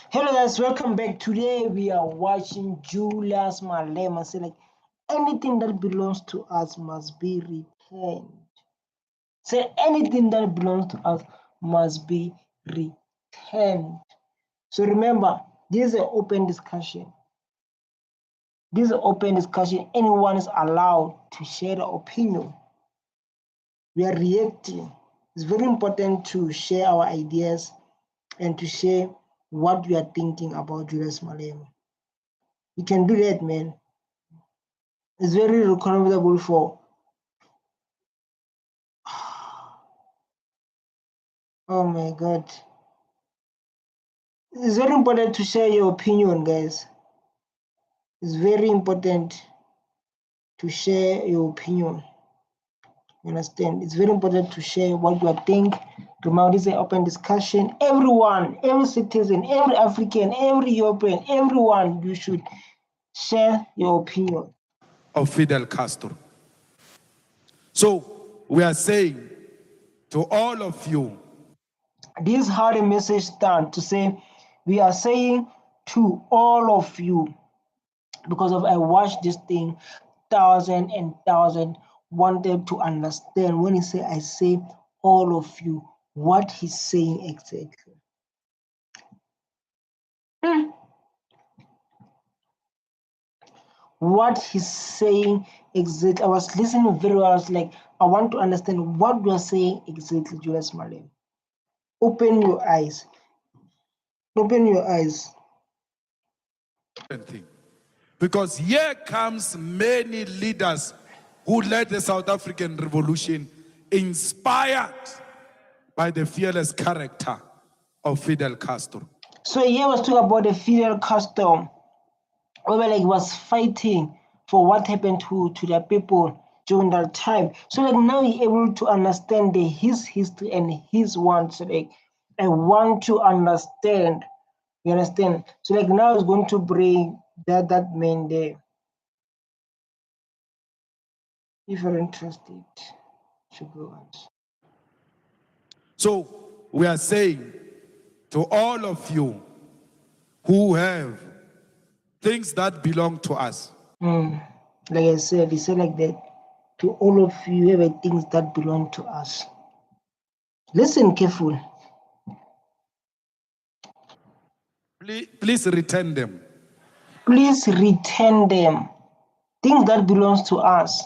Hello guys, welcome back. Today we are watching Julius Malema say like anything that belongs to us must be returned. Say anything that belongs to us must be returned. So remember, this is an open discussion. This is an open discussion. Anyone is allowed to share their opinion. We are reacting. It's very important to share our ideas and to share what we are thinking about Julius Malema. You can do that, man. It's very recommendable for oh my god. It's very important to share your opinion, guys. It's very important to share your opinion. You understand? It's very important to share what you think. Remember, this is an open discussion. Everyone, every citizen, every African, every European, everyone, you should share your opinion. Of Fidel Castro. So we are saying to all of you, this is how the message stands to say, we are saying to all of you, because of I watched this thing thousand and thousand wanted to understand when he say I say all of you, what he's saying exactly. What he's saying exactly. I was listening very well. I was like, I want to understand what you are saying exactly, Julius Malema. Open your eyes. Open your eyes. Because here comes many leaders who led the South African Revolution, inspired by the fearless character of Fidel Castro. So here was talking about the Fidel Castro, where like was fighting for what happened to the people during that time. So like now you're able to understand his history and his wants. So like I want to understand. You understand? So like now it's going to bring that man there. If you're interested, should go on. So we are saying to all of you who have things that belong to us. Like I said, he said like that. To all of you who have things that belong to us. Listen carefully. Please return them. Please return them. Things that belongs to us.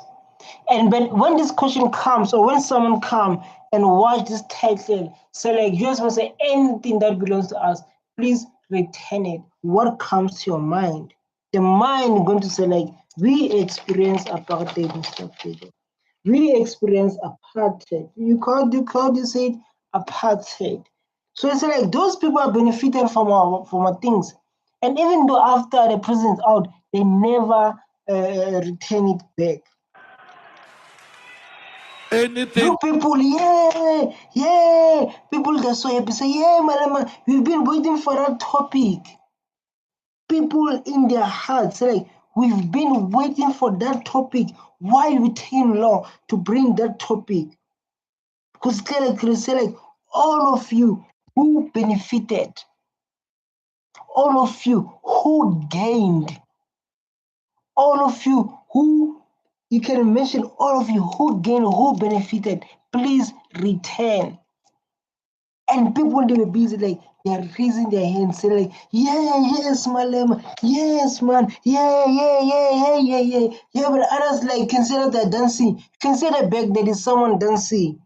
And when this question comes, or when someone come and watch this title, say like you just want to say anything that belongs to us, please return it. What comes to your mind? The mind is going to say like we experience apartheid in South Africa. We experience apartheid. You called it apartheid. So it's like those people are benefited from our things. And even though after the president's out, they never return it back. Anything. You people, people get so happy, say, Malema, we've been waiting for that topic. People in their hearts say, like, we've been waiting for that topic. Why we taking long to bring that topic? Because clearly say, like, all of you who benefited, all of you who gained, all of you who, you can mention all of you who gained, who benefited, please return. And people, they were busy, like, they are raising their hands, saying, like, yes, Malema, yes, man, yeah. But others, like, consider they're dancing. Consider back there is someone dancing.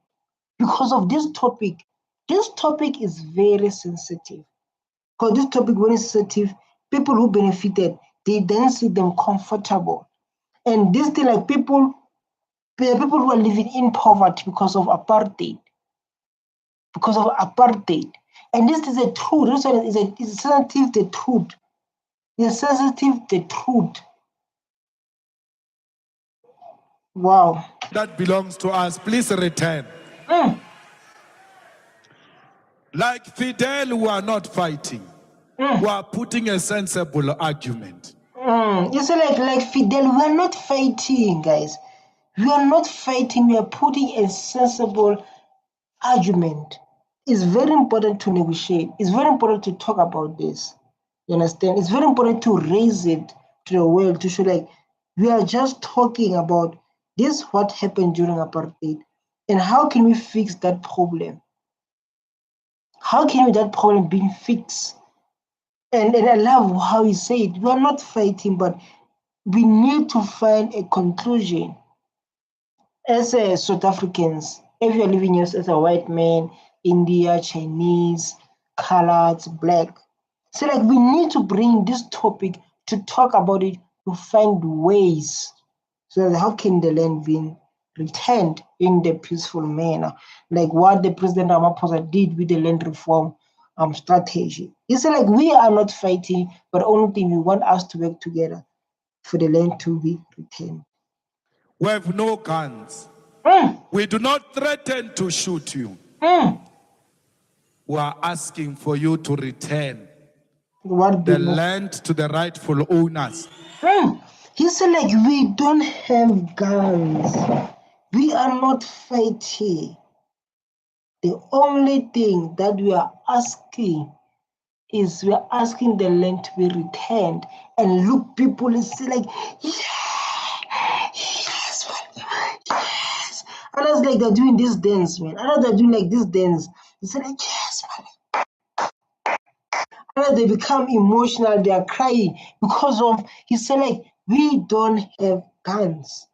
Because of this topic is very sensitive. Because this topic, when it's sensitive, people who benefited, they don't see them comfortable. And this thing, like, people who are living in poverty because of apartheid. And this is a truth. This one is sensitive, the truth. It's sensitive, the truth. Wow. That belongs to us. Please return. Like Fidel, we are not fighting. We are putting a sensible argument. You see, like Fidel, we are not fighting, guys. We are not fighting. We are putting a sensible argument. It's very important to negotiate. It's very important to talk about this. You understand? It's very important to raise it to the world to show like we are just talking about this what happened during apartheid and how can we fix that problem? How can that problem be fixed? And I love how he said we are not fighting, but we need to find a conclusion. As South Africans, if you're living here as a white man, India, Chinese, colored, black, so like we need to bring this topic to talk about it to find ways so that how can the land be returned in the peaceful manner, like what the President Ramaphosa did with the land reform strategy. It's like we are not fighting, but only thing we want us to work together for the land to be returned. We have no guns. We do not threaten to shoot you. We are asking for you to return the land to the rightful owners. He said, like, we don't have guns. We are not fighting. The only thing that we are asking is we are asking the land to be returned. And look, people is like, yes, yes. Others like they're doing this dance, man. Others are doing like this dance. They say like, yes, man. Others they become emotional, they are crying because of, he said like, we don't have guns.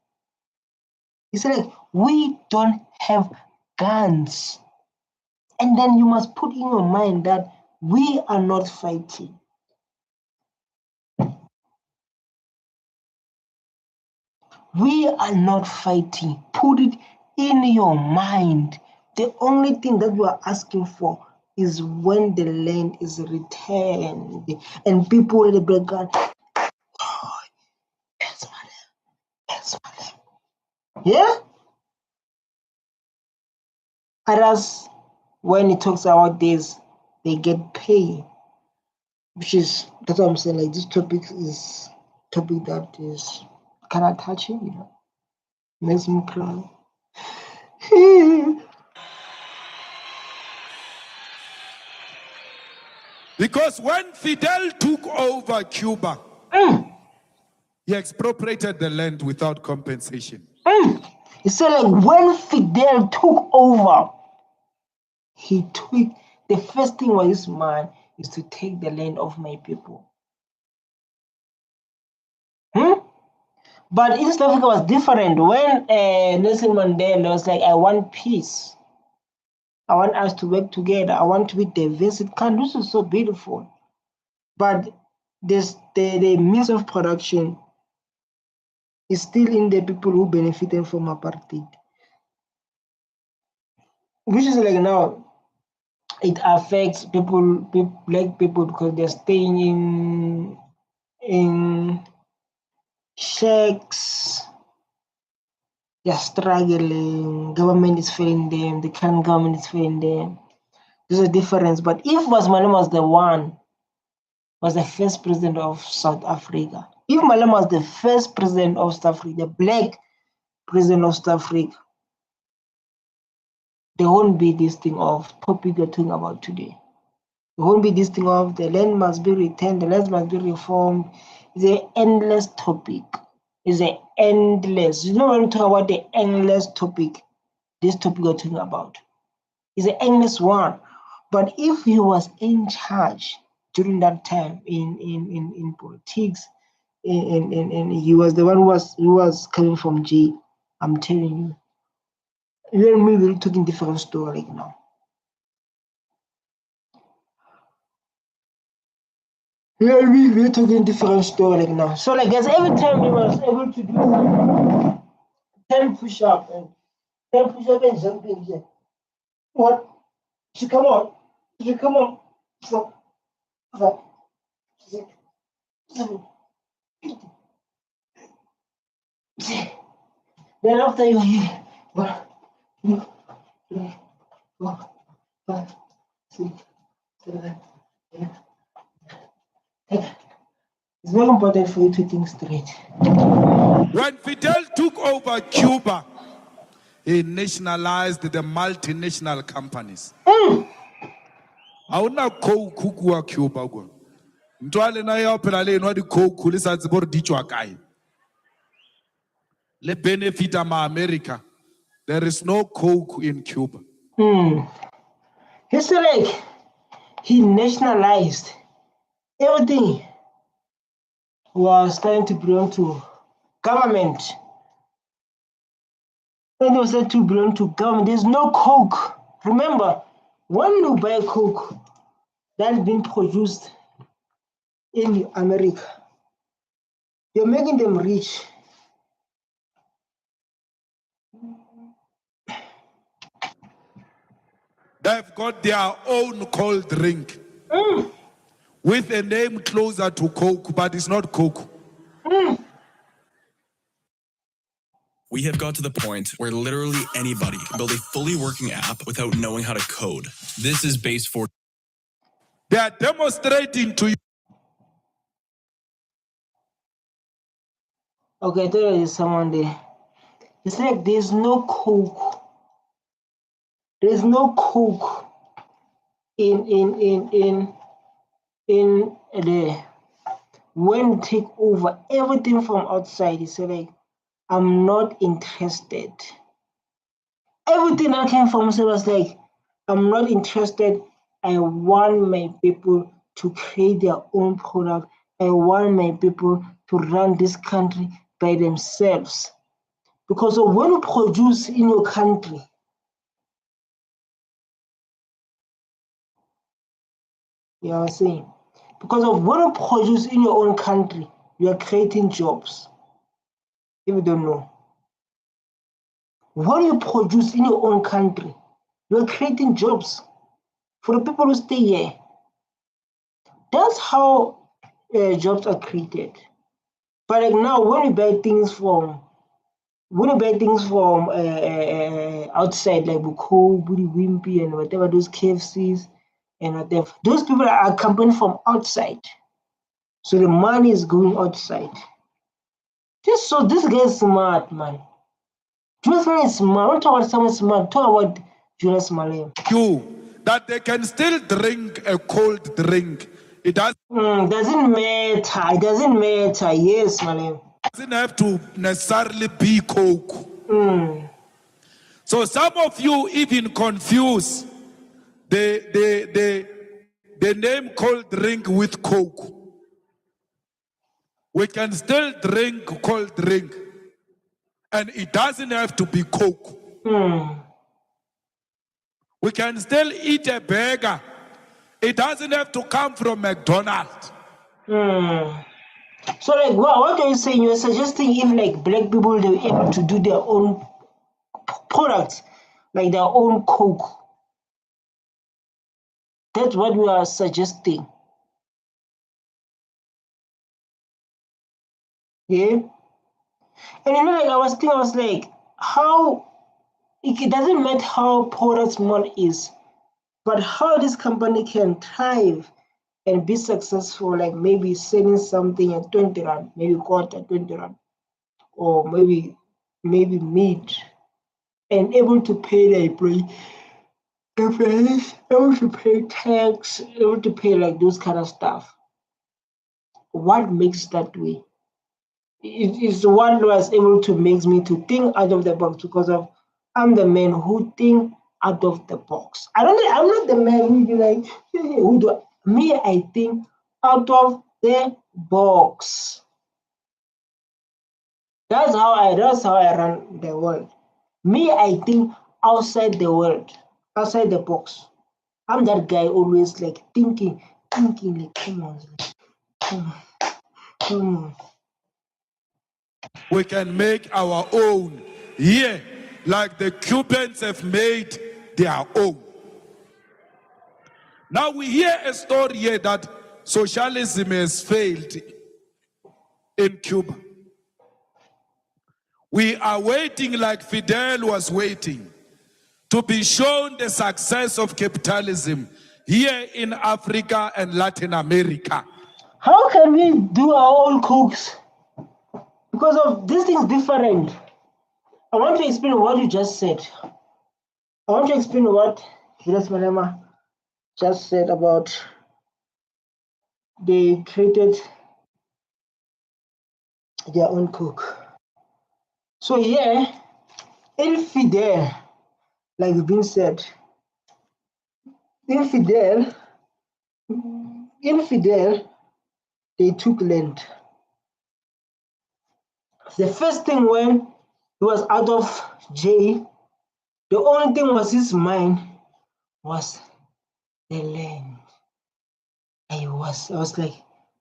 He said like, we don't have guns. And then you must put in your mind that we are not fighting. We are not fighting. Put it in your mind. The only thing that we are asking for is when the land is returned. And people in the background, oh, yes, madam. Yes, madam. Yeah? Others, when he talks about this, they get paid. Which is, that's what I'm saying, like this topic is topic that is kind of touching, you know. Makes me cry. Because when Fidel took over Cuba, he expropriated the land without compensation. He said, like, when Fidel took over, he took the first thing on his mind is to take the land of my people. But East Africa was different. When Nelson Mandela was like, I want peace. I want us to work together. I want to be diverse country. This is so beautiful. But this the means of production is still in the people who benefited from apartheid. Which is like now, it affects people, black people, because they're staying in shacks, they're struggling, government is failing them, the current government is failing them. There's a difference. But if Malema was the first president of South Africa, if Malema was the first president of South Africa, the black president of South Africa, there won't be this thing of topic we're talking about today. There won't be this thing of the land must be returned, the land must be reformed. It's an endless topic. It's an endless. You know when we talk about the endless topic, this topic we're talking about is an endless one. But if he was in charge during that time in politics, and he was the one who was coming from jail, I'm telling you, we're talking different story right now. We're talking different story right now. So like guys, every time he was able to do 10 push-up and 10 push-up and jumping here. What? She come on. She come on. So, then after you here, 1, 2, 3, 4, 5, 6, 7, 8. It's very important for you to think straight. When Fidel took over Cuba, he nationalized the multinational companies. Hauna Cuba. Ntwale na ya phela le nwa di coke le sa tsebo re di tswa kae. Le benefit ama America. There is no coke in Cuba. He said like he nationalized everything was starting to belong to government. When it was said to belong to government, there's no coke. Remember, when you buy coke that's been produced in America, you're making them rich. They've got their own cold drink with a name closer to coke, but it's not coke. We have got to the point where literally anybody can build a fully working app without knowing how to code. This is base 4. They are demonstrating to you. Okay, there is someone there. It's like there's no coke. There's no coke in the when you take over everything from outside. It's like I'm not interested. Everything that came from outside was like I'm not interested. I want my people to create their own product. I want my people to run this country by themselves. Because of when you produce in your country, you know what I'm saying? Because of when you produce in your own country, you are creating jobs. If you don't know. When you produce in your own country, you are creating jobs for the people who stay here. That's how jobs are created. But like now, when you buy things from outside, like Buko, Budi Wimpy, and whatever, those KFCs and whatever, those people are coming from outside. So the money is going outside. This guy is smart, man. Julius Malema is smart. Don't talk about someone smart. Talk about Julius Malema. That they can still drink a cold drink. It doesn't matter. It doesn't matter. Yes, Malema. Doesn't have to necessarily be coke. So some of you even confuse the name cold drink with coke. We can still drink cold drink, and it doesn't have to be coke. We can still eat a burger. It doesn't have to come from McDonald's. So like what are you saying? You're suggesting if like black people they were able to do their own products, like their own coke. That's what we are suggesting. Yeah. And you know, like I was like, how it doesn't matter how product small is, but how this company can thrive and be successful, like maybe selling something at 20 rand, maybe quarter 20 rand, or maybe mid, and able to pay the employee, able to pay tax, able to pay like those kind of stuff. What makes that way? It is what was able to make me to think out of the box, because of I'm the man who think out of the box. I'm not the man who be like who do me. I think out of the box. That's how I run the world. Me, I think outside the world, outside the box. I'm that guy always like thinking like come on. We can make our own here, like the Cubans have made their own. Now we hear a story here that socialism has failed in Cuba. We are waiting like Fidel was waiting to be shown the success of capitalism here in Africa and Latin America. How can we do our own cooks? Because of this thing's different. I want to explain what you just said. I want to explain what Julius Malema just said about they created their own cook. So here, infidel, like been said, infidel, they took land. The first thing when he was out of jail, the only thing was his mind was the land. I was like,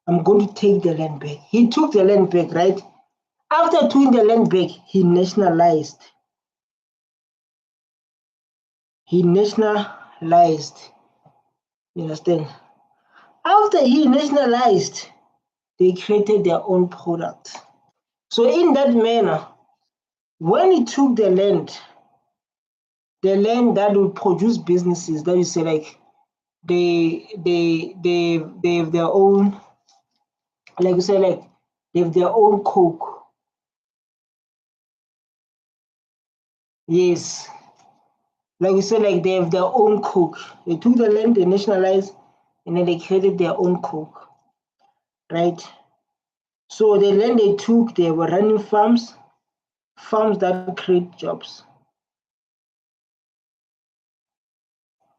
I'm going to take the land back. He took the land back, right? After taking the land back, he nationalized. You understand? After he nationalized, they created their own product. So in that manner, when he took the land that will produce businesses, that you say like they have their own, like you say, like they have their own coke. Yes. Like you said, like they have their own coke. They took the land, they nationalized, and then they created their own coke. Right? So the land they took, they were running farms that create jobs.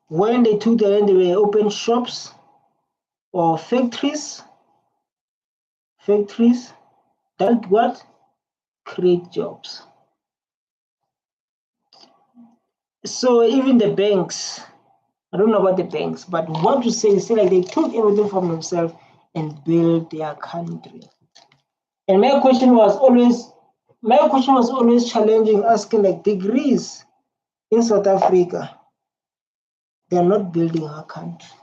When they took the land, they were open shops or factories that what create jobs. So even the banks, I don't know about the banks, but what you say like they took everything from themselves and built their country. And my question was always challenging, asking like degrees in South Africa, they're not building our country.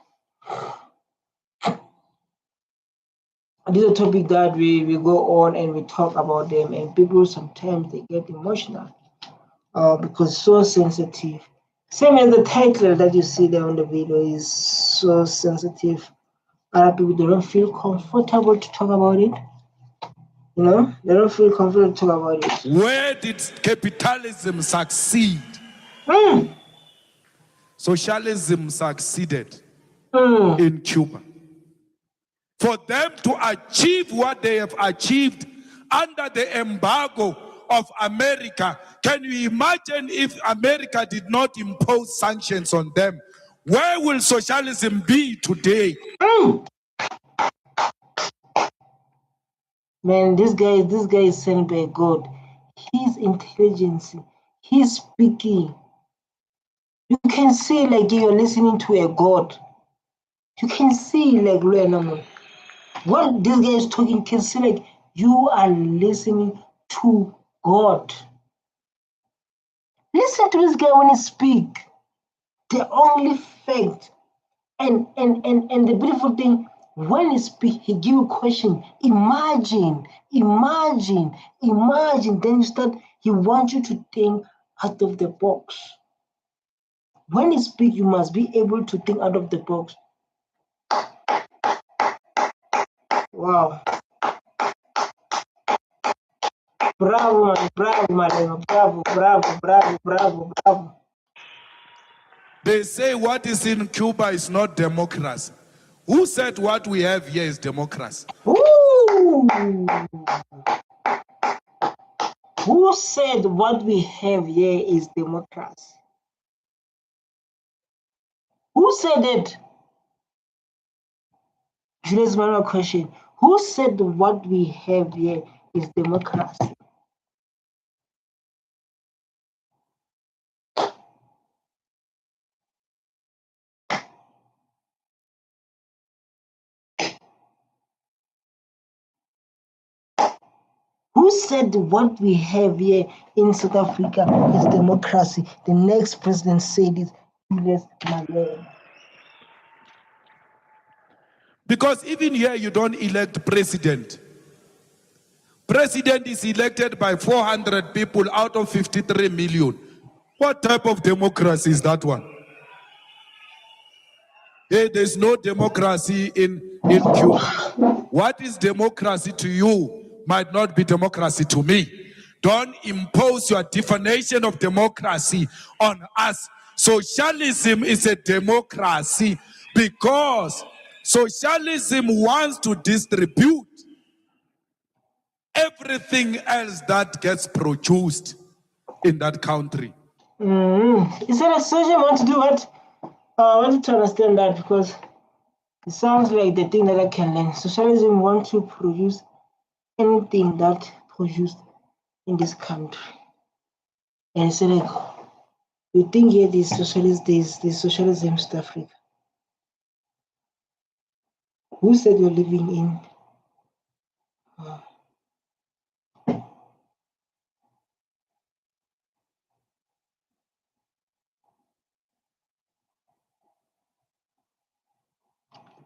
This is a topic that we go on and we talk about them, and people sometimes they get emotional because it's so sensitive. Same as the title that you see there on the video is so sensitive. Other people, they don't feel comfortable to talk about it. You know, they don't feel comfortable to talk about it. Where did capitalism succeed? Socialism succeeded in Cuba. For them to achieve what they have achieved under the embargo of America, can you imagine if America did not impose sanctions on them? Where will socialism be today? Man, this guy is sent by God. His intelligence, he's speaking. You can see like you're listening to a God. You can see like when this guy is talking, you can see like you are listening to God. Listen to this guy when he speaks. The only fact and the beautiful thing, when he speaks, he give you a question. Imagine. Then you start, he wants you to think out of the box. When you speak, you must be able to think out of the box. Wow. Bravo, man. Bravo. They say what is in Cuba is not democracy. Who said what we have here is democracy? Ooh. Who said what we have here is democracy? Who said it? Julius Malema question. Who said what we have here is democracy? Who said what we have here in South Africa is democracy? The next president said it, Julius Malema. Because even here you don't elect president. President is elected by 400 people out of 53 million. What type of democracy is that one? Hey, there's no democracy in Cuba. What is democracy to you might not be democracy to me. Don't impose your definition of democracy on us. Socialism is a democracy because Socialism wants to distribute everything else that gets produced in that country. Is that a socialism want to do what? I wanted to understand that because it sounds like the thing that I can learn. Socialism wants to produce anything that produced in this country. And it's like, you think here this socialist, this socialism in South Africa. Who said you're living in?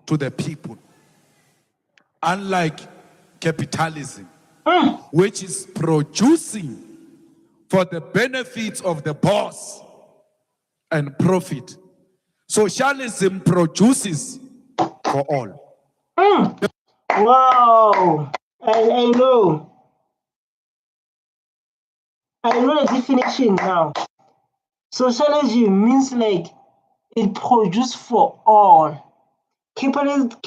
To the people. Unlike capitalism, which is producing for the benefits of the boss and profit. Socialism produces for all. Wow, I know. I know the definition now. Socialism means like it produces for all. Capitalism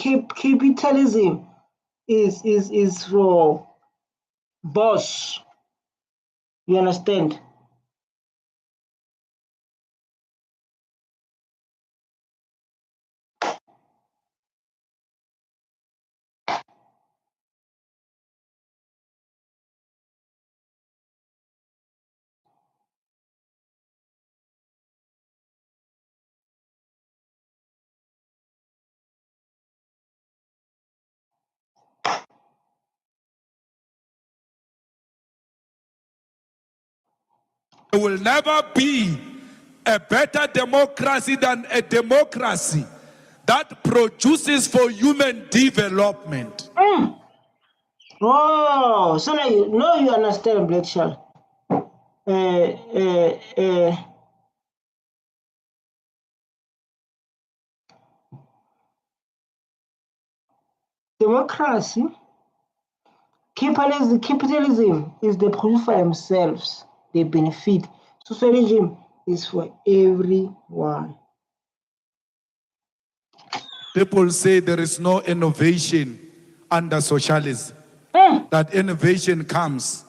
is for boss. You understand? There will never be a better democracy than a democracy that produces for human development. Oh, so now you understand, Black Shell. Democracy, capitalism is they produce for themselves, they benefit. Socialism is for everyone. People say there is no innovation under socialism. That innovation comes.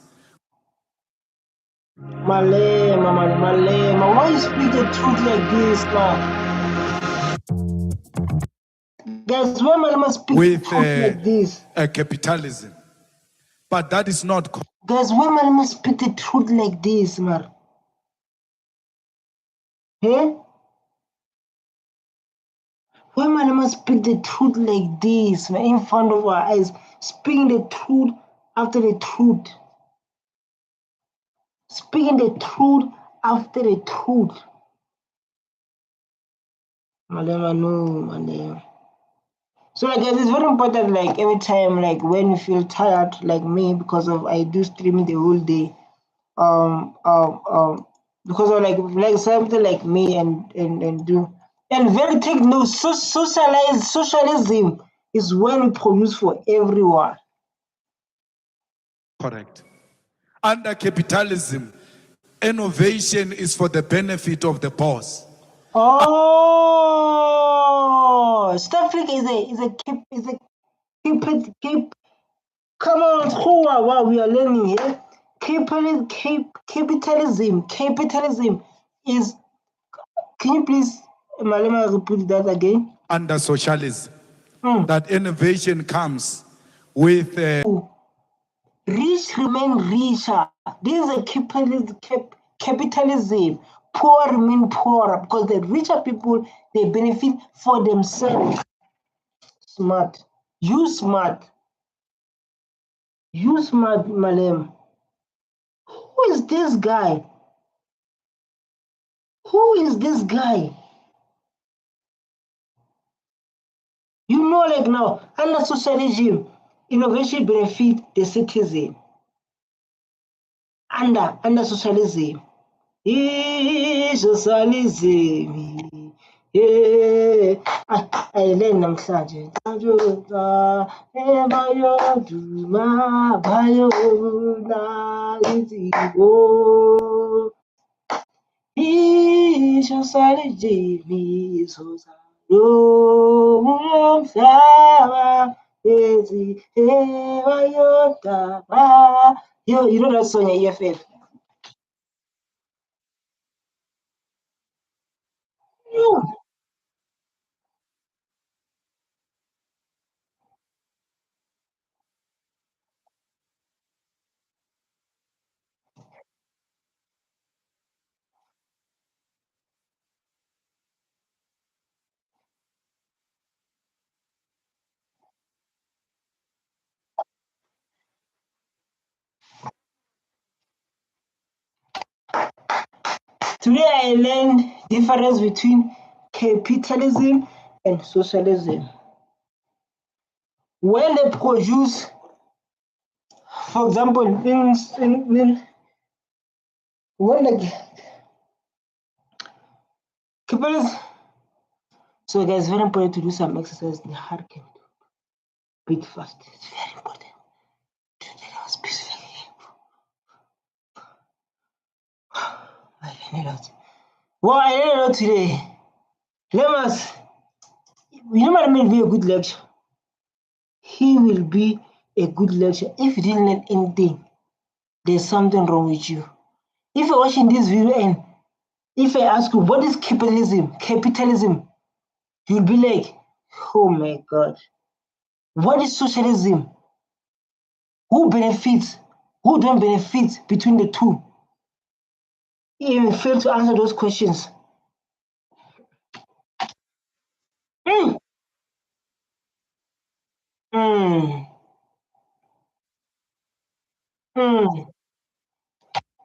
Malema, why you speak the truth like this now? Guys, why Malema speak the truth like this? Capitalism. But that is not. Guys, why Malema speak the truth like this, man? Hey? Why Malema speak the truth like this, man, in front of our eyes? Speaking the truth after the truth. Speaking the truth after the truth. Malema, no, Malema. So like guys, it's very important, like every time, like when you feel tired, like me, because of I do streaming the whole day, because of like something like me and do and very take no socialism is when we produce for everyone. Correct. Under capitalism, innovation is for the benefit of the boss. Oh, South Africa is a come on, wow, we are learning here. Capitalism is. Can you please, Malema, repeat that again? Under socialism, that innovation comes with. Rich remain richer. This is a capitalism. Poor remain poorer because the richer people, they benefit for themselves. Smart. You smart. You smart, Malem. Who is this guy? Who is this guy? You know, like now, under socialism, innovation benefit the citizen. Under socialism. Socialism. Yeah. I learn namhlanje. Ebayoduma bayona iziko. Socialism. Umhlaba ezihewa yodaba. Yo, you know that song, EFF? Yo. Today I learned difference between capitalism and socialism. When they produce, for example, when the capitalism, so guys, very important to do some exercise. The heart can beat fast. It's very important. I learned a lot. Well, I learned a lot today. Lemas, you know what I mean? Be a good lecture. He will be a good lecture. If you didn't learn anything, there's something wrong with you. If you're watching this video and if I ask you what is capitalism, you'll be like, oh my god. What is socialism? Who benefits? Who don't benefit between the two? You even fail to answer those questions. Mm. Mm. Mm.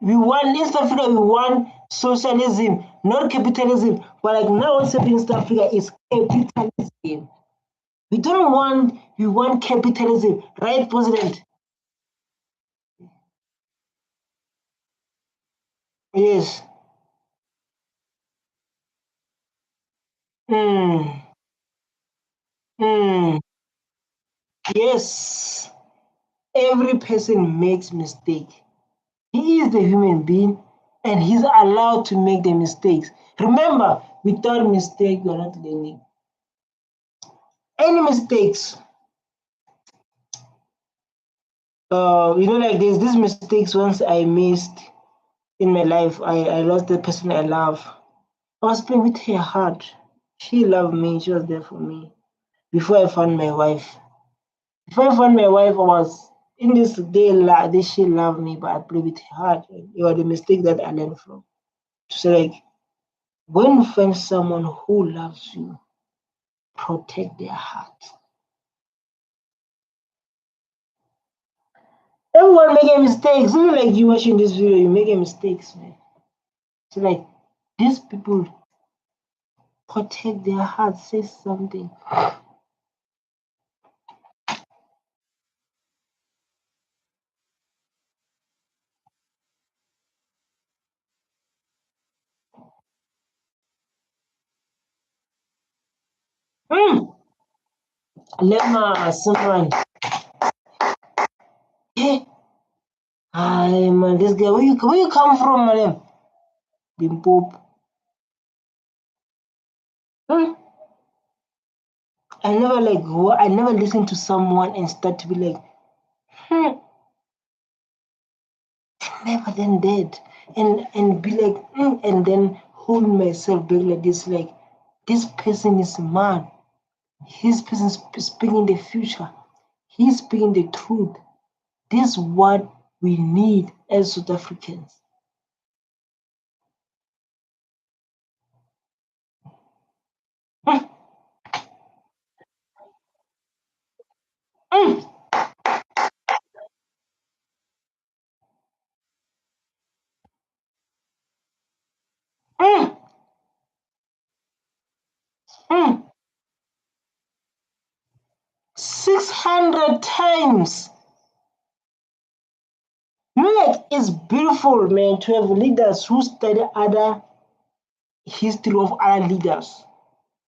We want in South Africa, we want socialism, not capitalism. But like now what's happening in South Africa is capitalism. We want capitalism, right, President? Yes. Mm. Mm. Yes. Every person makes mistake. He is the human being and he's allowed to make the mistakes. Remember, without mistake, you're not learning. Any mistakes, like there's these mistakes once I missed in my life. I lost the person I love. I was playing with her heart. She loved me, she was there for me. Before I found my wife. Before I found my wife, I was in this day she loved me, but I played with her heart. It was the mistake that I learned from. So like when you find someone who loves you, protect their heart. Everyone making mistakes. Even like you watching this video, you making mistakes, man. So like these people protect their heart, say something. Mm. Lema, someone. Hey, hi man, this guy. Where you come from, madam? Bimpop. Hmm. I never listen to someone and start to be like, hmm, never then dead. And be like, and then hold myself back like this, like this person is mad. His person is speaking the future. He's speaking the truth. This is what we need as South Africans. Mm, mm, mm, mm. 600 times. Like, it's beautiful, man, to have leaders who study other history of other leaders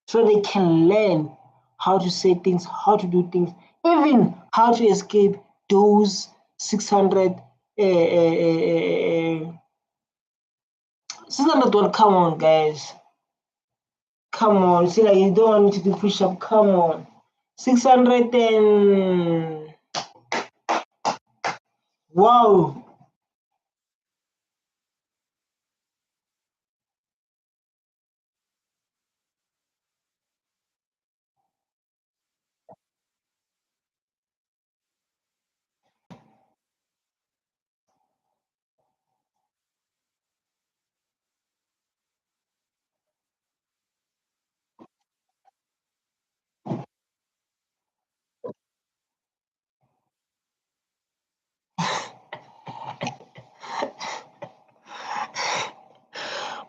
so they can learn how to say things, how to do things, even how to escape those 600 600 one. Come on, guys. Come on, see, like, you don't want me to do push-up. Come on. 600 and... Wow.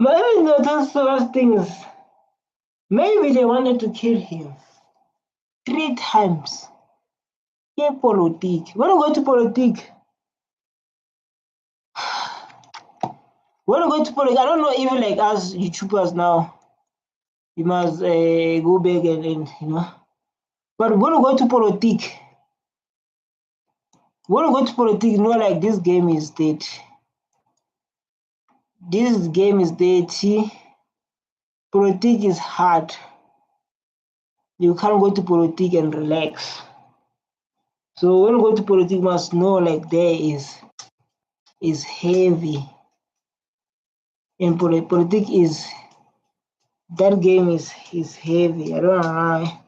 Maybe those sort of things. Maybe they wanted to kill him 3 times. Yeah, politic. When you go to politic, I don't know, even like us YouTubers now, you must go back and you know. But when you go to politic, you know, like this game is dead. This game is dead. See, politic is hard. You can't go to politic and relax. So when you go to politics, you must know like there is heavy. And politics is, that game is heavy. I don't know why.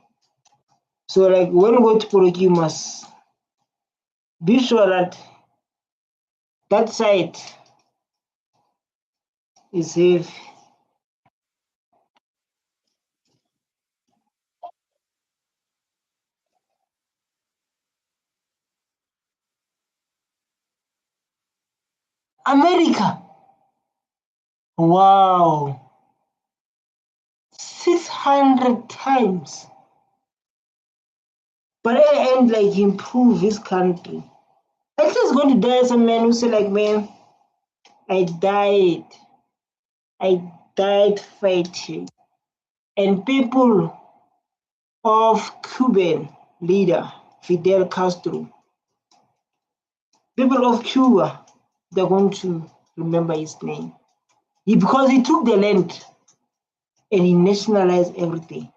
So like when you go to politics, you must be sure that that side is safe. America, wow, 600 times. But at the end, like, improve his country. Like, he's going to die as a man who say like, man, I died. I died fighting. And people of Cuban leader Fidel Castro, people of Cuba, they're going to remember his name. Because he took the land and he nationalized everything.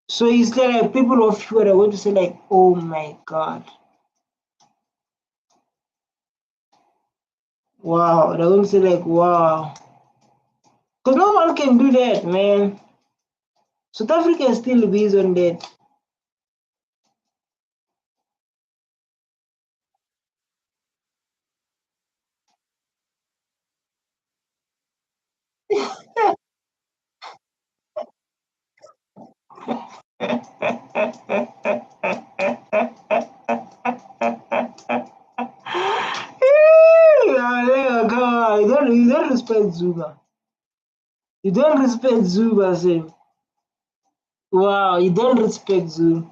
So it's like people of Cuba are going to say like, oh my God. Wow. They're going to say like, wow. Because no one can do that, man. South Africa is still based on that. Come on, you don't respect Zuma. You don't respect Zuma, say. Wow, you don't respect Zuma.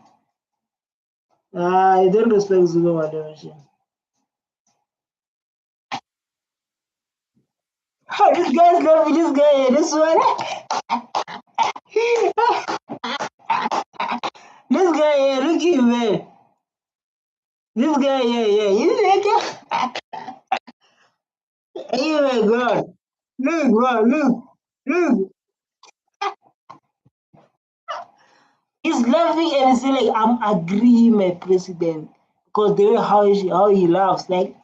You don't respect Zuma, Madam. Oh, this guy's loving this guy, this one. This guy here, look at him, man. This guy here, yeah. You like it? Oh my God. Look, wow, look. He's laughing and he's saying like, I'm agree, my president. Because the way how he laughs, like,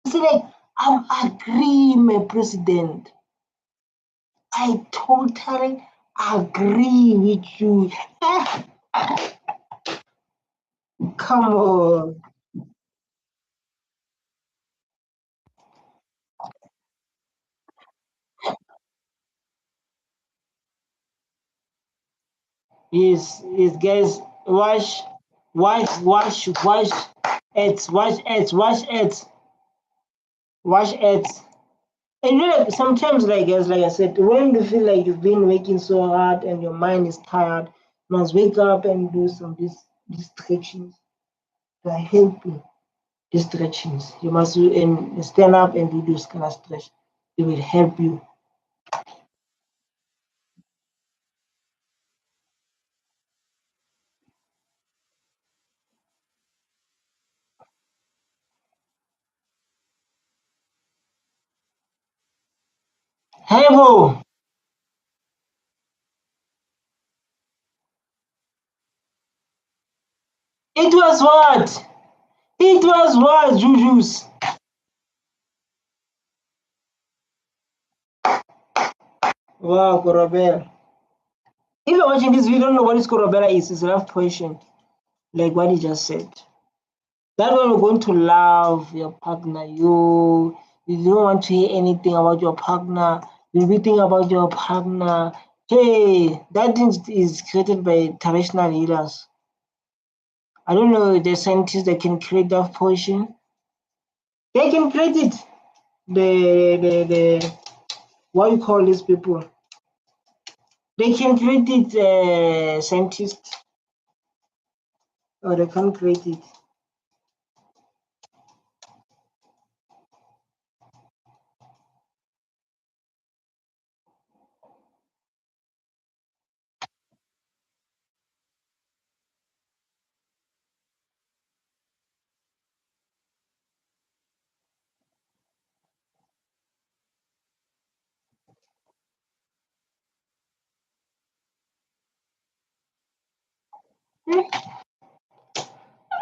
he's like, I'm agree, my president. I totally agree with you. Come on. Yes, guys, watch ads. And you know, like, sometimes, like, as like I said, when you feel like you've been working so hard and your mind is tired, you must wake up and do some distractions to help you. Distractions. You must do and stand up and do those kind of stretch. It will help you. Hebo. It was what? It was what, Julius? Wow, Corabella. If you're watching this video, don't know what is Corabella is. It's a love potion, like what he just said. That one you're going to love your partner. You don't want to hear anything about your partner. You'll be thinking about your partner. Hey, that thing is created by traditional healers. I don't know the scientists that can create that potion. They can create it. The what you call these people? They can create it, scientists, or they can't create it.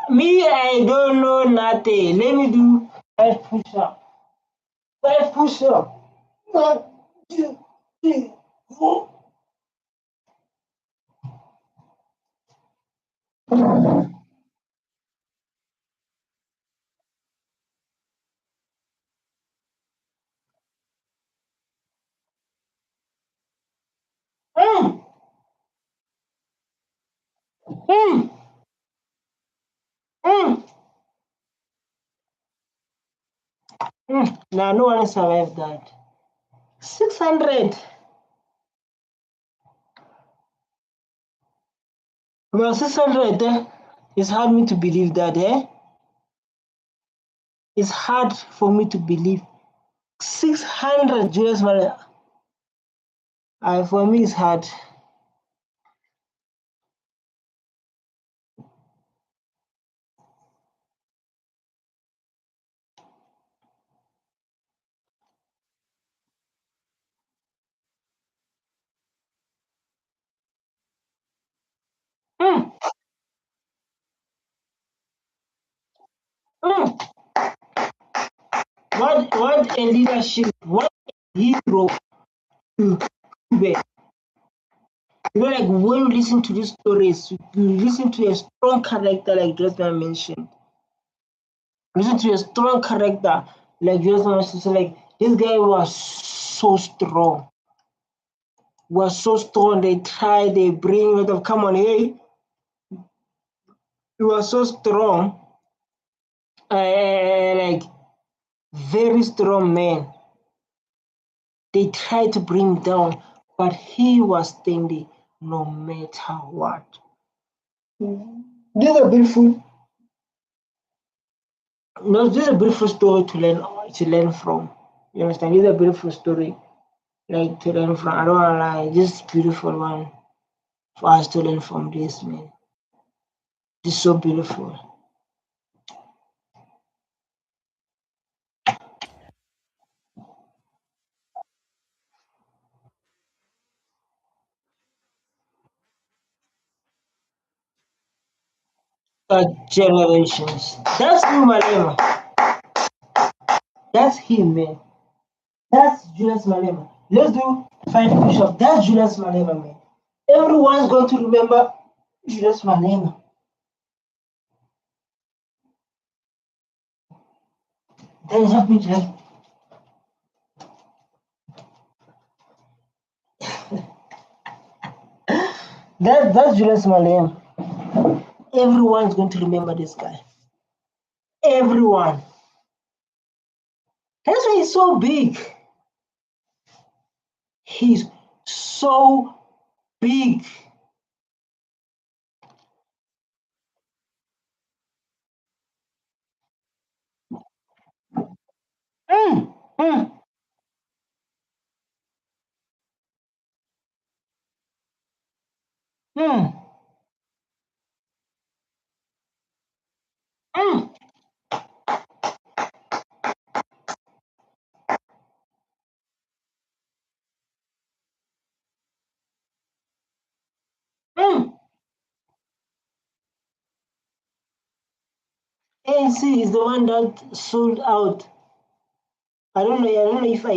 Me, I don't know nothing. Let me do 5 push-up. 5 push-up. 1, 2, 3, 4. Mm, mm, mm, Now, no one survived that. 600. Well, 600, it's hard me to believe that, eh? It's hard for me to believe. 600 Julius Malema. For me, it's hard. Mm, mm. What a leadership! What a hero to be. Like when you listen to these stories, you listen to a strong character like Josman mentioned. Listen to a strong character like Josman mentioned. So like this guy was so strong. Was so strong. They try, they bring it of come on, hey. He was so strong. Like very strong man. They tried to bring him down, but he was standing no matter what. These are beautiful. No, this is a beautiful story to learn from. You understand? This is a beautiful story, like to learn from. I don't wanna lie, this is beautiful one for us to learn from this man. This is so beautiful. Generations. That's new Malema. That's him, man. That's Julius Malema. Let's do 5 push-ups. That's Julius Malema, man. Everyone's going to remember Julius Malema. There's a bit like that's Julius Malema. Everyone's going to remember this guy. Everyone. That's why he's so big. He's so big. Mm, mm, mm, mm. ANC is the one that sold out. I don't know if I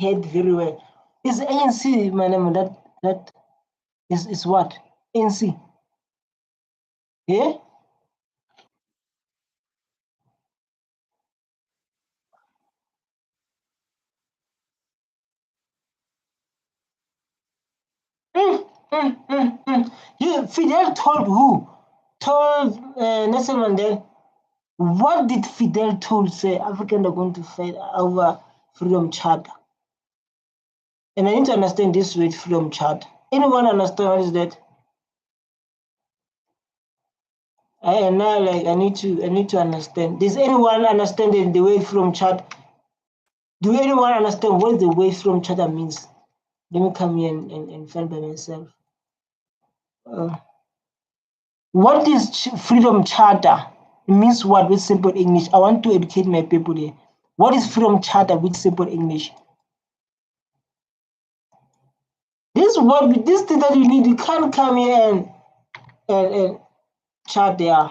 heard very well. It's ANC, madam, that is what? ANC. Yeah? Fidel told who? Told Nelson Mandela. What did Fidel told say Africans are going to fight over freedom charter? And I need to understand this word freedom charter. Anyone understand what is that? And now like I need to understand. Does anyone understand the word freedom charter? Do anyone understand what the word freedom charter means? Let me come here and find by myself. What is freedom charter? It means what with simple English? I want to educate my people here. What is freedom charter with simple English? This thing that you need, you can't come here and chat there.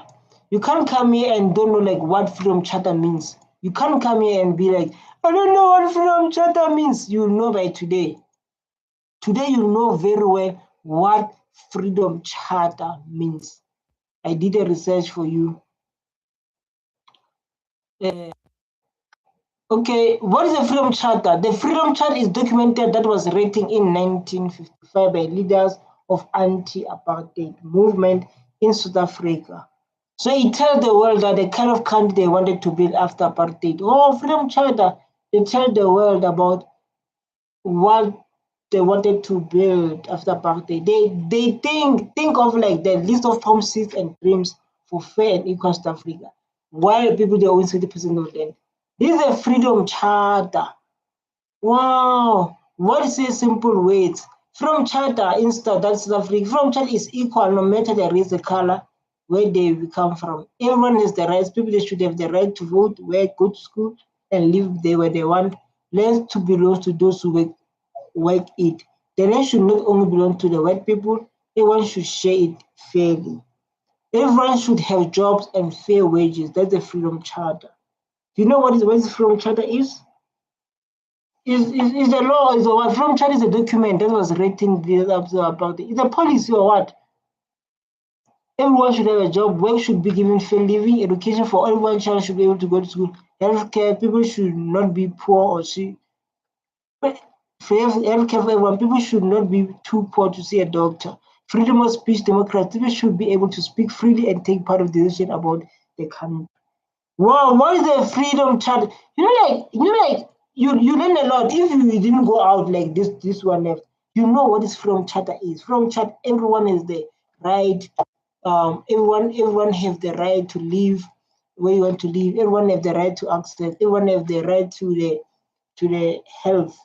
You can't come here and don't know like what freedom charter means. You can't come here and be like, I don't know what freedom charter means. You'll know by today. Today you know very well what freedom charter means. I did a research for you. Okay, what is the Freedom Charter? The Freedom Charter is documented that was written in 1955 by leaders of anti-apartheid movement in South Africa. So it tells the world that the kind of country they wanted to build after apartheid. Oh, Freedom Charter, they tell the world about what they wanted to build after apartheid. They think of like the list of promises and dreams for fair and equal South Africa, while people they own 60% of land. This is a freedom charter. Wow, what is a simple words? Freedom charter instead that's South Africa. Freedom charter is equal no matter the race, the color, where they come from. Everyone has the rights. People they should have the right to vote, go to school, and live there where they want. Land to belong to those who work it. The land should not only belong to the white people, everyone should share it fairly. Everyone should have jobs and fair wages. That's the Freedom Charter. Do you know what the Freedom Charter is? Is the law, is the what? Freedom Charter is a document that was written about it. It's a policy or what? Everyone should have a job, work should be given fair living, education for everyone, child should be able to go to school, healthcare, people should not be poor or sick. For healthcare for everyone, people should not be too poor to see a doctor. Freedom of speech, democracy, people should be able to speak freely and take part of the decision about the country. Wow, what is the freedom charter? You learn a lot. If you didn't go out like this one left, you know what this freedom charter is. Freedom charter, everyone has the right. Everyone have the right to live where you want to live. Everyone have the right to access. Everyone have the right to the health.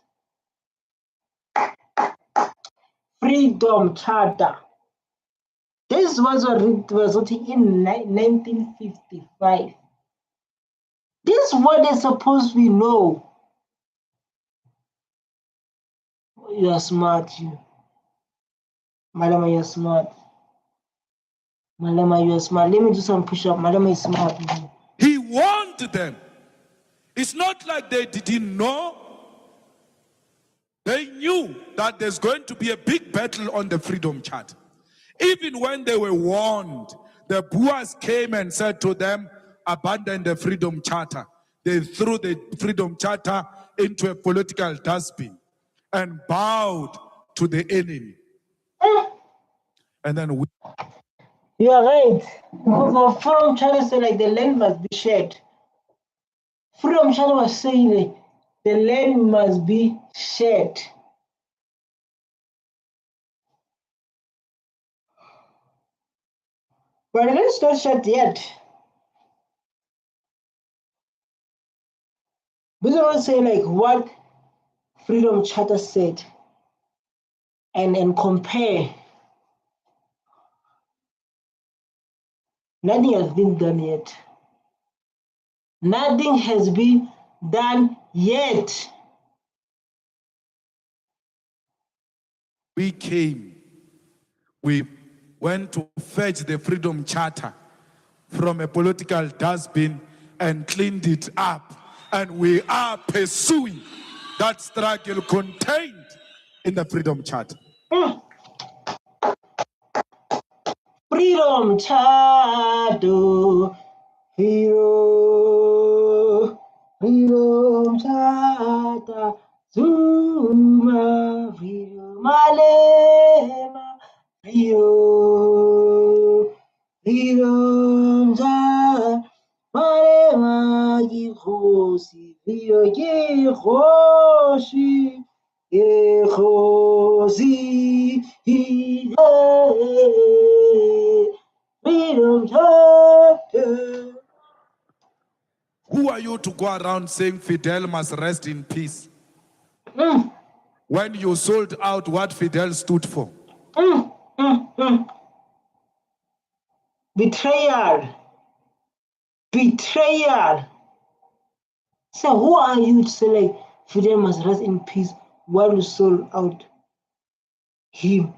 Freedom Charter. This was written in 1955. This is what they're supposed to know. You are smart, you. Malema, you're smart. Malema, you're smart. Let me do some push-up. Malema is smart. He warned them. It's not like they didn't know. They knew that there's going to be a big battle on the Freedom Charter. Even when they were warned, the Boers came and said to them, abandon the Freedom Charter. They threw the Freedom Charter into a political dustbin and bowed to the enemy. And then you are right. Because of Freedom Charter said like the land must be shared. Freedom Charter was saying like, the land must be shared. But let's not shut yet. This is say like what Freedom Charter said and compare. Nothing has been done yet. Nothing has been done yet. we came, we went to fetch the Freedom Charter. from a political dustbin and cleaned it up. And we are pursuing that struggle contained in the Freedom Charter. Freedom Charter, hero, Freedom Charter, Zuma, Freedom Malema, Freedom Charter, Malema, Gikhosi, Gikhosi, Gikhosi, Freedom Charter. Who are you to go around saying Fidel must rest in peace? When you sold out what Fidel stood for? Betrayal. So who are you to say like Fidel must rest in peace while you sold out him?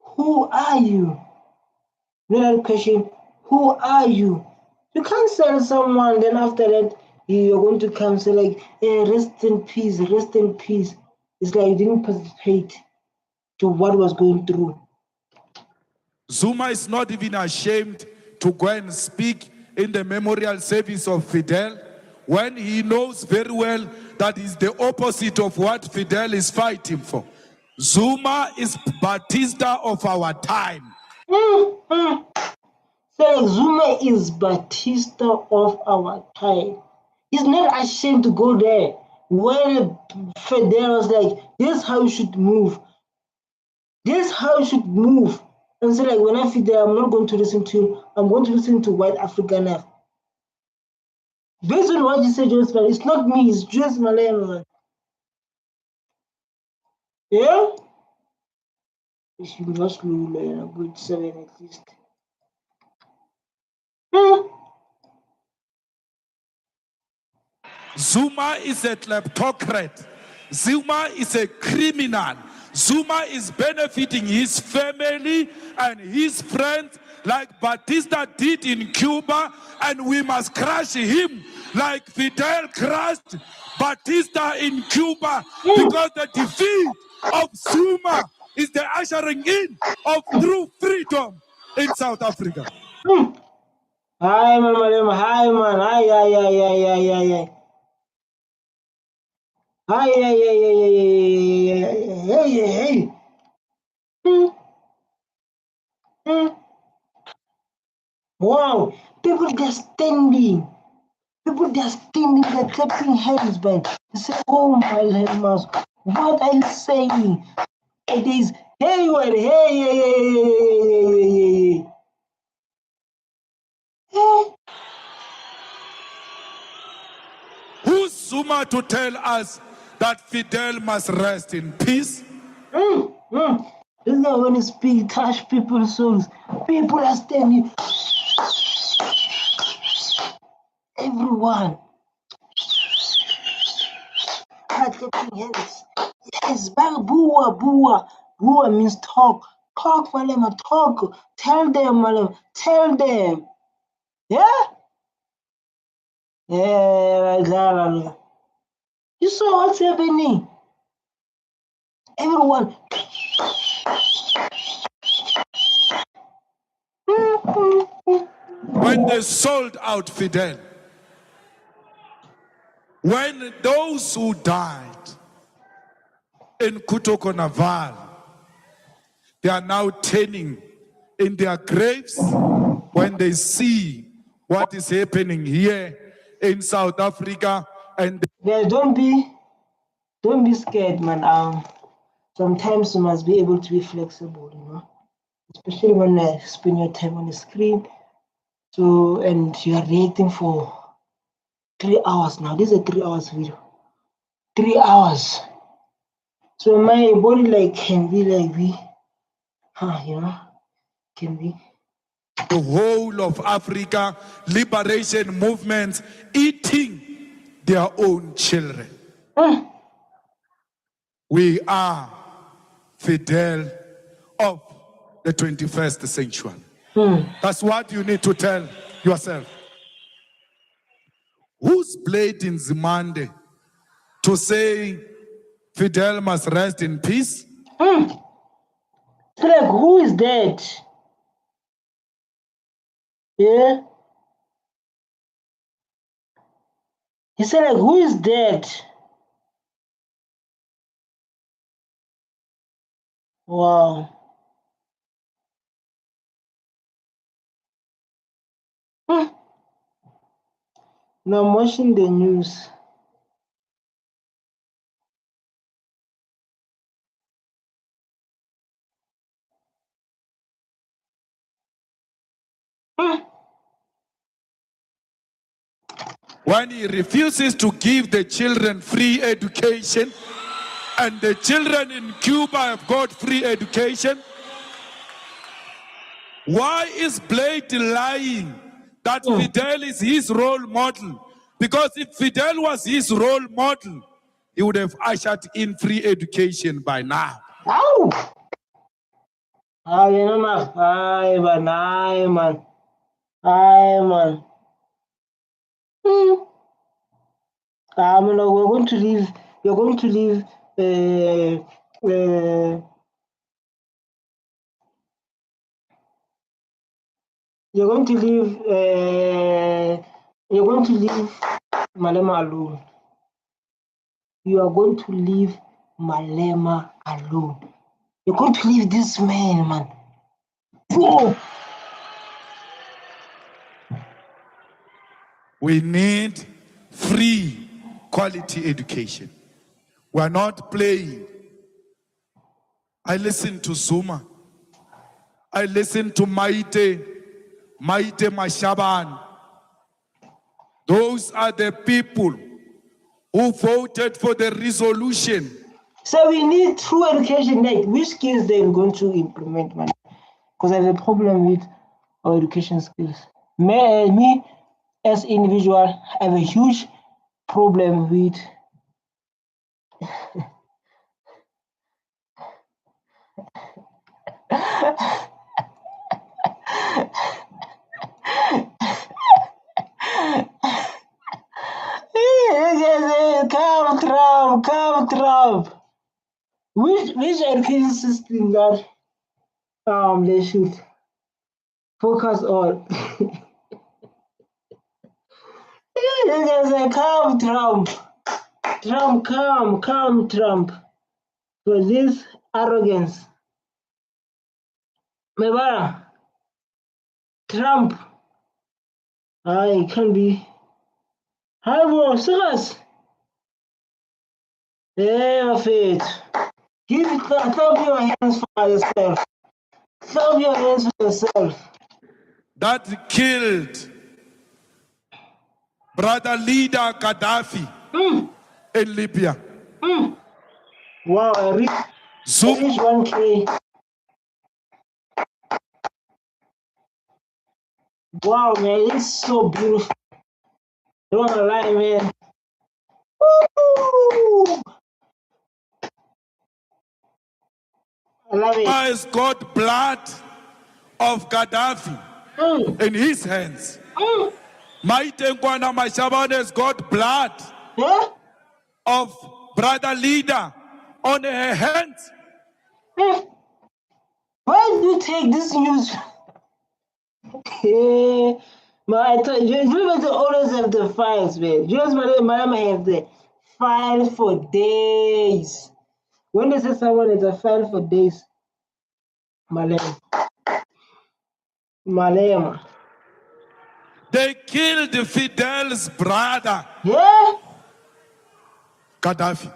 Who are you? Another question, who are you? You can't sell someone, then after that, you're going to come say like, hey, rest in peace, rest in peace. It's like you didn't participate to what was going through. Zuma is not even ashamed to go and speak in the memorial service of Fidel when he knows very well that is the opposite of what Fidel is fighting for. Zuma is Batista of our time. So Zuma is Batista of our time. He's not ashamed to go there. When Fidel was like, this is how you should move. This is how you should move. And so like, when I Fidel, I'm not going to listen to you. I'm going to listen to white African now. Based on what you said, Julius Malema, it's not me, it's Julius Malema. Yeah? You should just lose a good 7 at least. Zuma is a kleptocrat. Zuma is a criminal. Zuma is benefiting his family and his friends like Batista did in Cuba, and we must crush him like Fidel crushed Batista in Cuba, because the defeat of Zuma is the ushering in of true freedom in South Africa. Hi, man, Malema. Hi, man. Hi. Hey. Wow, people just standing. They're clapping hands, man. They say, oh my Lemas, what are you saying? It is, hey. Who's Zuma to tell us that Fidel must rest in peace? This guy, when he speaks, touch people's souls. People are standing. Everyone. Clapping hands. Yes, bua. Bua means talk. Talk, Malema, talk. Tell them, Malema. Tell them. Yeah? Yeah, you saw what's happening. Everyone. When they sold out Fidel, when those who died in Kutoko Naval, they are now turning in their graves when they see what is happening here in South Africa. And Yeah, don't be scared, man. Sometimes you must be able to be flexible, you know, especially when you spend your time on the screen. So, and you are reacting for 3 hours now. This is a 3 hours video. 3 hours. So my body like can be like can be. the whole of Africa liberation movements eating their own children. We are Fidel of the 21st century. That's what you need to tell yourself. Who's blade in Zimande to say Fidel must rest in peace? It's like, who is that? Yeah. He said, like, who is that? Wow. Now I'm watching the news. When he refuses to give the children free education, and the children in Cuba have got free education, why is Blade lying that Fidel is his role model? Because if Fidel was his role model, he would have ushered in free education by now. Ow! You know, man. We're going to leave. You're going to leave. You're going to leave. You're going to leave Malema alone. You are going to leave Malema alone. You're going to leave this man. Whoa. We need free quality education. We're not playing. I listen to Zuma. I listen to Maite Mashaban. Those are the people who voted for the resolution. So we need true education. Like, which skills they're going to implement, man? Because I have a problem with our education skills. Me as individual, I have a huge problem with come Trump. Which education system that they should focus on? Come Trump. Come Trump. For this arrogance. Mebara. Trump. I can be. Hi, bro. Serious. Yeah, faith. Clap your hands for yourself. Clap your hands for yourself. That killed brother leader Gaddafi in Libya. Wow, I reached 1K. Wow, man, it's so beautiful. Don't wanna lie, man. Woo! I love it. Has got blood of Gaddafi in his hands. Maite Nkwana Mashaban has got blood of brother leader on her hands. Why do you take this news? Man, I thought you remember the owners of the files, man. Julius Malema have the file for days. When they say someone is a file for days, Malema. They killed Fidel's brother, Gaddafi.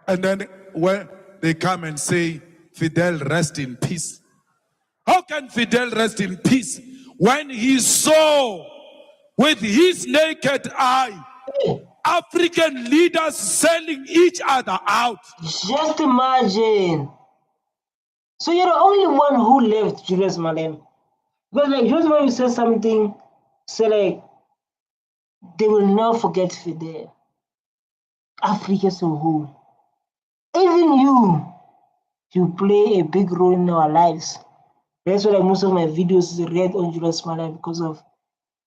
And then when they come and say, Fidel, rest in peace. How can Fidel rest in peace when he saw with his naked eye African leaders selling each other out? Just imagine. So you're the only one who left, Julius Malema. Because like Julius Malema said something, say like, they will not forget Fidel. Africa as a whole. Even you play a big role in our lives. That's why like most of my videos is read on Julius Malema because of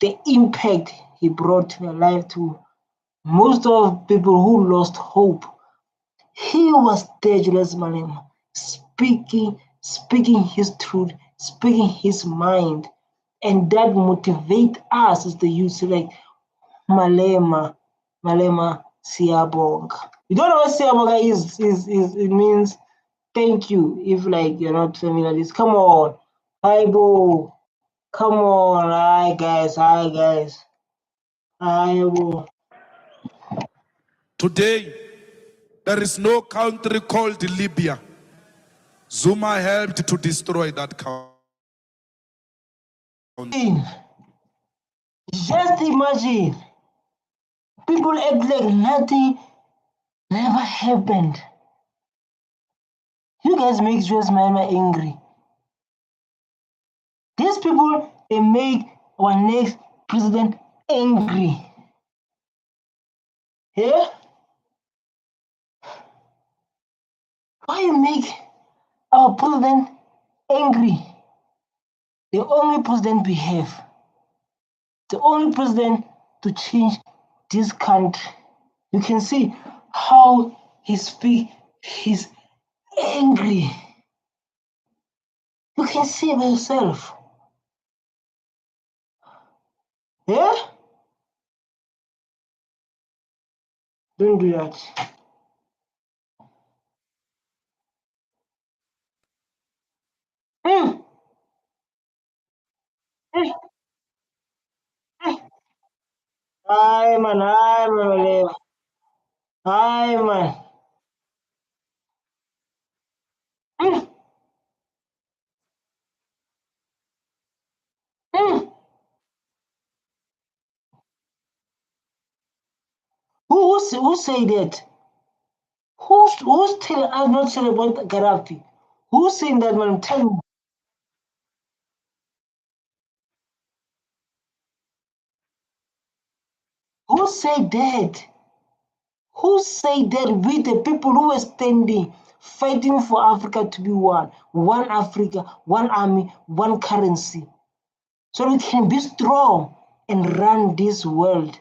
the impact he brought to their life, to most of people who lost hope. He was there, Julius Malema, speaking his truth, speaking his mind, and that motivate us as the youth. Like Malema Siyabonga. You don't know what Siyabonga is? It means thank you. If like you're not familiar with this, come on, Bible. Come on, hi guys. Today, there is no country called Libya. Zuma helped to destroy that country. Just imagine, people act like nothing never happened. You guys make Julius Malema angry. These people, they make our next president angry. Yeah? Why you make our president angry? The only president we have, the only president to change this country. You can see how he speaks, he's angry. You can see it by yourself. Yeah? Don't do that. Mm. Mm. Hi man, Malema. Hi man. Mm. Mm. Who say that? Who's telling us not to celebrate Gaddafi? Who's saying that, man? Tell me. Who say that? Who say that we, the people who are standing, fighting for Africa to be one Africa, one army, one currency, so we can be strong and run this world?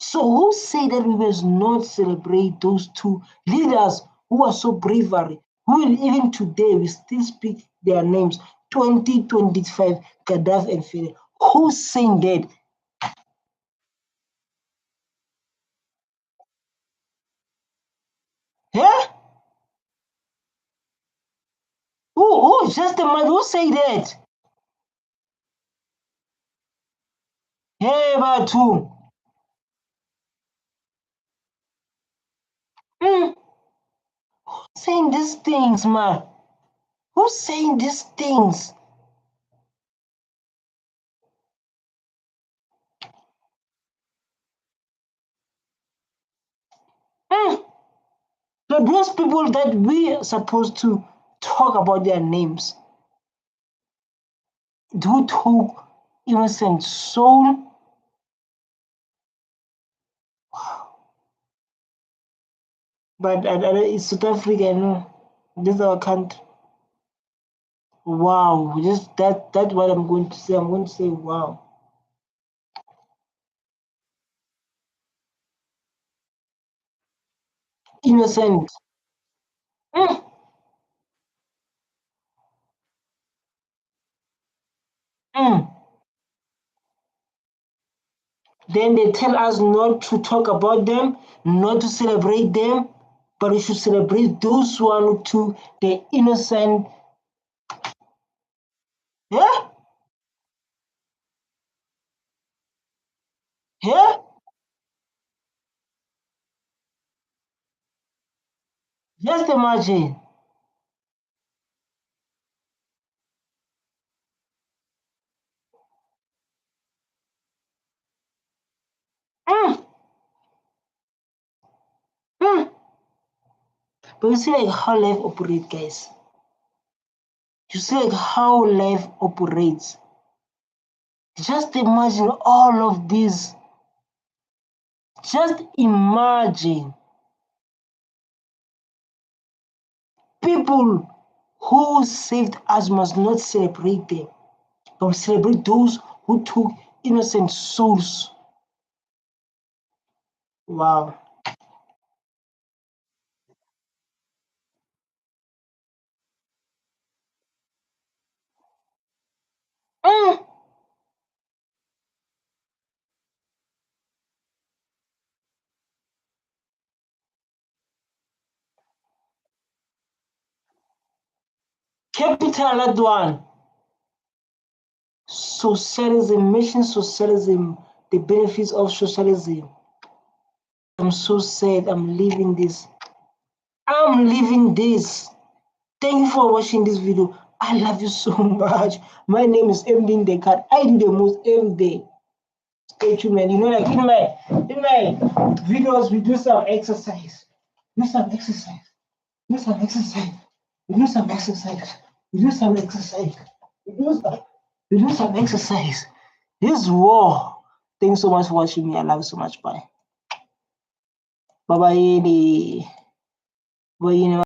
So who say that we must not celebrate those two leaders who are so bravery, who will even today we still speak their names, 2025, Gaddafi and Fidel. Who's saying that? Yeah? Who just the man who say that? Hey, Batu. Mm, saying these things, man? Who's saying these things? Mm. So those people that we are supposed to talk about their names, who took innocent soul. But it's South Africa, no. This is our country. Wow, just that's what I'm going to say. I'm going to say wow. Innocent. Mm, mm. Then they tell us not to talk about them, not to celebrate them, but we should celebrate those one who took the innocent. Yeah? Yeah? Just imagine. Mm, mm. But you see like how life operates, guys. You see like how life operates. Just imagine all of this. Just imagine people Who saved us must not celebrate them, but celebrate those who took innocent souls. Wow. Mm. Capital that one. Socialism, mission socialism, the benefits of socialism. I'm so sad I'm leaving this. I'm leaving this. Thank you for watching this video. I love you so much. My name is MDReacts. I do the most every day. Stay tuned, man. You know, like in my videos, we do some exercise. Do some exercise. Do some exercise. We do some exercise. We do some exercise. We do some exercise. This war. Thanks so much for watching me. I love you so much. Bye. Bye bye. Bye.